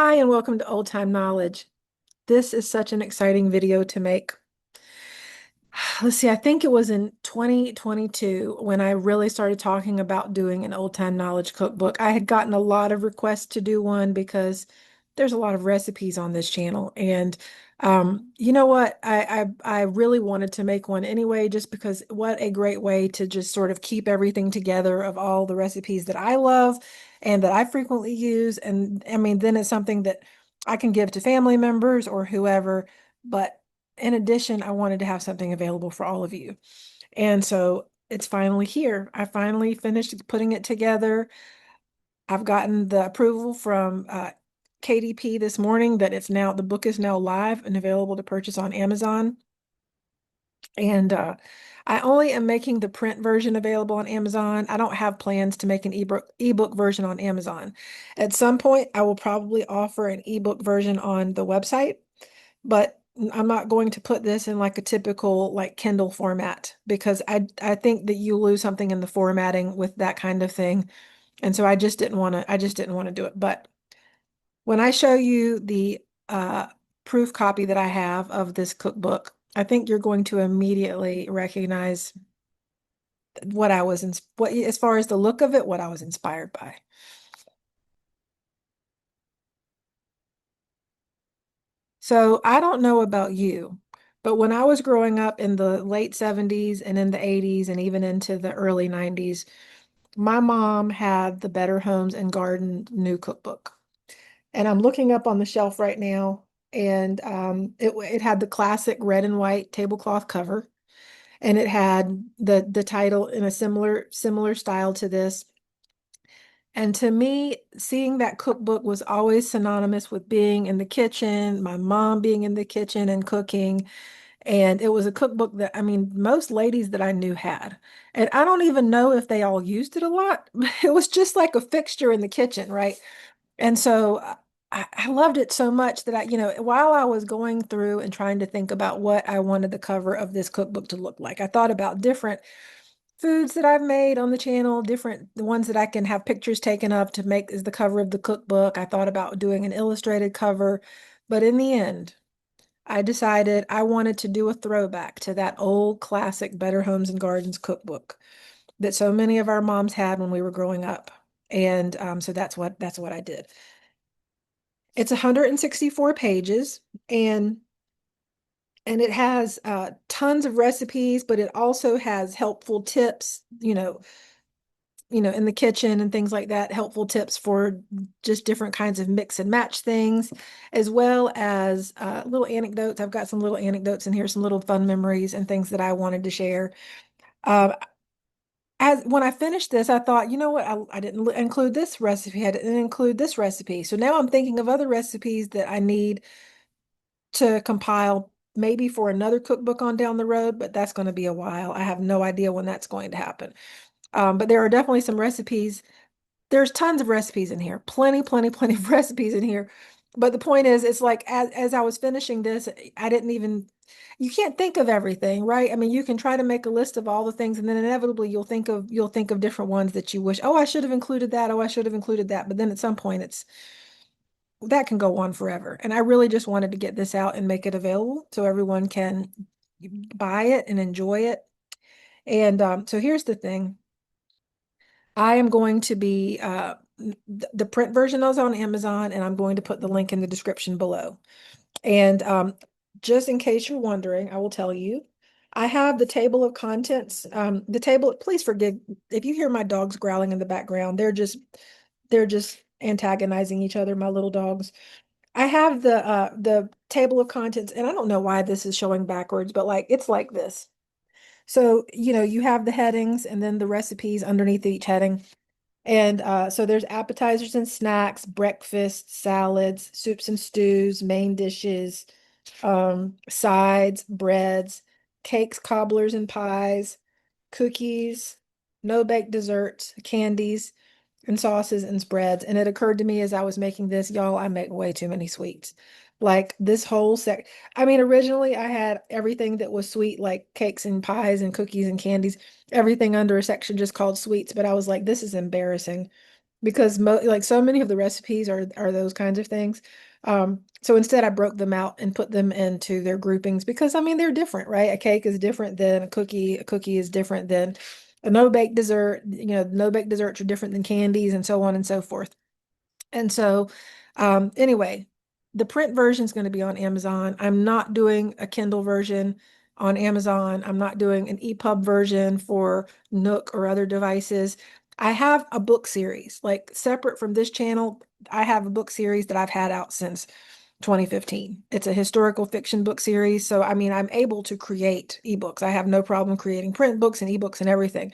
Hi, and welcome to Old Time Knowledge. This is such an exciting video to make. Let's see, I think it was in 2022 when I really started talking about doing an Old Time Knowledge cookbook. I had gotten a lot of requests to do one because there's a lot of recipes on this channel. And you know what? I really wanted to make one anyway, just because what a great way to just sort of keep everything together of all the recipes that I love and that I frequently use. And I mean, then it's something that I can give to family members or whoever. But in addition, I wanted to have something available for all of you. And so it's finally here. I finally finished putting it together. I've gotten the approval from KDP this morning that the book is now live and available to purchase on Amazon. And I only am making the print version available on Amazon. I don't have plans to make an ebook version on Amazon. At some point, I will probably offer an ebook version on the website, but I'm not going to put this in like a typical like Kindle format because I think that you lose something in the formatting with that kind of thing. And so I just didn't want to do it. But when I show you the proof copy that I have of this cookbook, I think you're going to immediately recognize what I was in what as far as the look of it, what I was inspired by. So I don't know about you, but when I was growing up in the late 70s and in the 80s and even into the early 90s, my mom had the Better Homes and Garden new cookbook. And I'm looking up on the shelf right now, and it had the classic red and white tablecloth cover, and it had the title in a similar style to this. And to me, seeing that cookbook was always synonymous with being in the kitchen, my mom being in the kitchen and cooking. And it was a cookbook that, I mean, most ladies that I knew had. And I don't even know if they all used it a lot. It was just like a fixture in the kitchen, right? And so I loved it so much that while I was going through and trying to think about what I wanted the cover of this cookbook to look like, I thought about different foods that I've made on the channel, different the ones that I can have pictures taken of to make as the cover of the cookbook. I thought about doing an illustrated cover, but in the end, I decided I wanted to do a throwback to that old classic Better Homes and Gardens cookbook that so many of our moms had when we were growing up. And so that's what I did. It's 164 pages and it has tons of recipes, but it also has helpful tips, in the kitchen and things like that, helpful tips for just different kinds of mix and match things, as well as little anecdotes. I've got some little anecdotes in here, some little fun memories and things that I wanted to share. Uh, as when I finished this, I thought, you know what, I didn't include this recipe, I didn't include this recipe. So now I'm thinking of other recipes that I need to compile maybe for another cookbook on down the road, but that's going to be a while. I have no idea when that's going to happen. But there are definitely some recipes. There's tons of recipes in here, plenty of recipes in here. But the point is, it's like as I was finishing this, I didn't even, you can't think of everything, right? I mean, you can try to make a list of all the things, and then inevitably you'll think of different ones that you wish, oh, I should have included that, oh, I should have included that. But then at some point it's that can go on forever. And I really just wanted to get this out and make it available so everyone can buy it and enjoy it. And so here's the thing. I am going to be the print version is on Amazon, and I'm going to put the link in the description below. And just in case you're wondering, I will tell you, I have the table of contents. The table, please forgive if you hear my dogs growling in the background. They're just antagonizing each other, my little dogs. I have the table of contents, and I don't know why this is showing backwards, but like it's like this. So, you have the headings and then the recipes underneath each heading. And so there's appetizers and snacks, breakfast, salads, soups and stews, main dishes, sides, breads, cakes, cobblers and pies, cookies, no bake desserts, candies, and sauces and spreads. And it occurred to me as I was making this, y'all, I make way too many sweets. Like this whole I mean, originally I had everything that was sweet, like cakes and pies and cookies and candies, everything under a section just called sweets. But I was like, this is embarrassing. because mo like so many of the recipes are those kinds of things. So instead I broke them out and put them into their groupings because I mean they're different, right? A cake is different than a cookie. A cookie is different than a no-bake dessert. You know, no-bake desserts are different than candies and so on and so forth. And so, anyway, the print version is going to be on Amazon. I'm not doing a Kindle version on Amazon. I'm not doing an EPUB version for Nook or other devices. I have a book series, like separate from this channel. I have a book series that I've had out since 2015. It's a historical fiction book series. So, I mean, I'm able to create ebooks. I have no problem creating print books and ebooks and everything.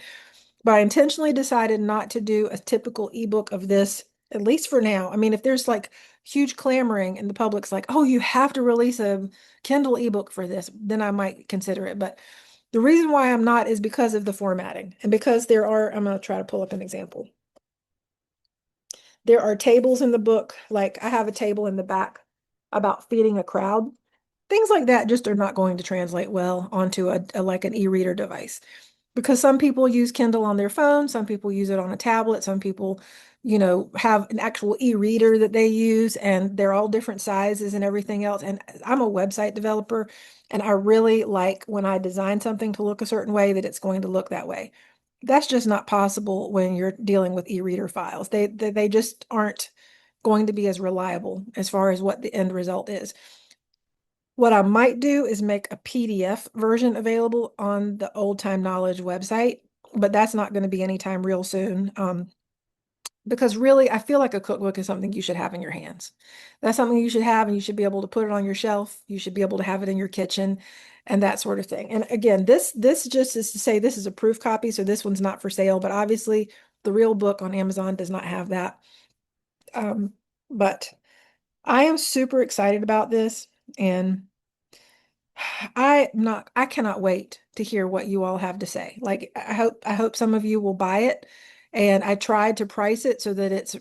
But I intentionally decided not to do a typical ebook of this, at least for now. I mean, if there's like huge clamoring and the public's like, oh, you have to release a Kindle ebook for this, then I might consider it. But the reason why I'm not is because of the formatting and because I'm going to try to pull up an example. There are tables in the book, like I have a table in the back about feeding a crowd. Things like that just are not going to translate well onto a like an e-reader device because some people use Kindle on their phone, some people use it on a tablet, some people, have an actual e-reader that they use, and they're all different sizes and everything else. And I'm a website developer, and I really like when I design something to look a certain way that it's going to look that way. That's just not possible when you're dealing with e-reader files. They just aren't going to be as reliable as far as what the end result is. What I might do is make a PDF version available on the Old Time Knowledge website, but that's not going to be anytime real soon. Because really, I feel like a cookbook is something you should have in your hands. That's something you should have, and you should be able to put it on your shelf. You should be able to have it in your kitchen and that sort of thing. And again, this just is to say this is a proof copy, so this one's not for sale, but obviously the real book on Amazon does not have that. But I am super excited about this, and I cannot wait to hear what you all have to say. Like I hope some of you will buy it. And I tried to price it so that it's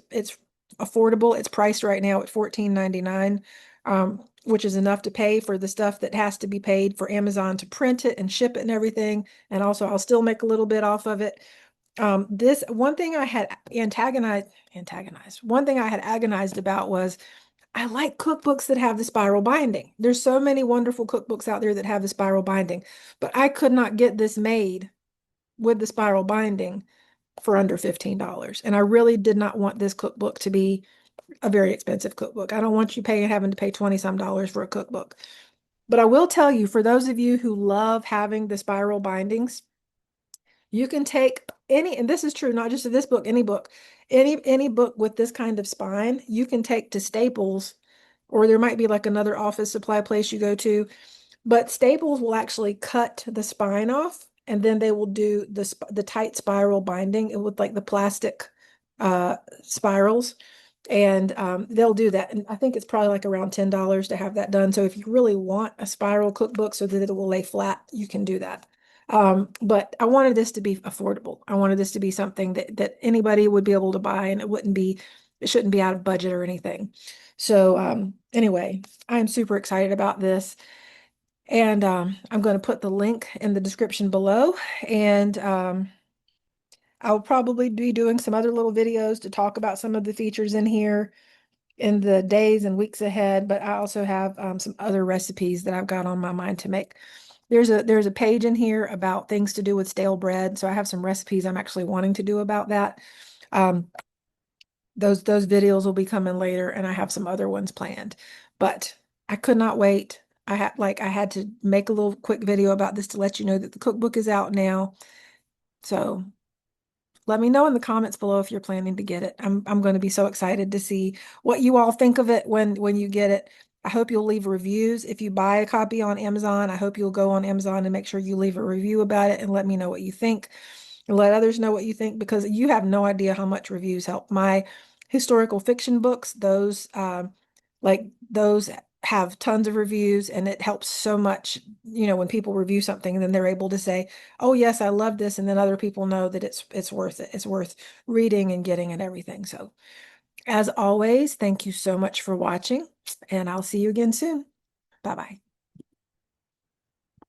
affordable. It's priced right now at $14.99, which is enough to pay for the stuff that has to be paid for Amazon to print it and ship it and everything. And also I'll still make a little bit off of it. This one thing I had one thing I had agonized about was I like cookbooks that have the spiral binding. There's so many wonderful cookbooks out there that have the spiral binding, but I could not get this made with the spiral binding for under $15. And I really did not want this cookbook to be a very expensive cookbook. I don't want you having to pay 20 some dollars for a cookbook. But I will tell you, for those of you who love having the spiral bindings, you can take any, and this is true, not just of this book, any book, any book with this kind of spine, you can take to Staples, or there might be like another office supply place you go to, but Staples will actually cut the spine off, and then they will do the tight spiral binding with like the plastic spirals. And they'll do that. And I think it's probably like around $10 to have that done. So if you really want a spiral cookbook so that it will lay flat, you can do that. But I wanted this to be affordable. I wanted this to be something that anybody would be able to buy, and it shouldn't be out of budget or anything. So anyway, I'm super excited about this. And I'm going to put the link in the description below. And I'll probably be doing some other little videos to talk about some of the features in here in the days and weeks ahead, but I also have some other recipes that I've got on my mind to make. There's a page in here about things to do with stale bread, so I have some recipes I'm actually wanting to do about that. Um, those videos will be coming later, and I have some other ones planned, but I could not wait. I had to make a little quick video about this to let you know that the cookbook is out now. So let me know in the comments below if you're planning to get it. I'm going to be so excited to see what you all think of it when you get it. I hope you'll leave reviews. If you buy a copy on Amazon, I hope you'll go on Amazon and make sure you leave a review about it and let me know what you think. And let others know what you think, because you have no idea how much reviews help. My historical fiction books, those have tons of reviews, and it helps so much, when people review something and then they're able to say, oh yes, I love this, and then other people know that it's worth it. It's worth reading and getting and everything. So as always, thank you so much for watching, and I'll see you again soon. Bye-bye.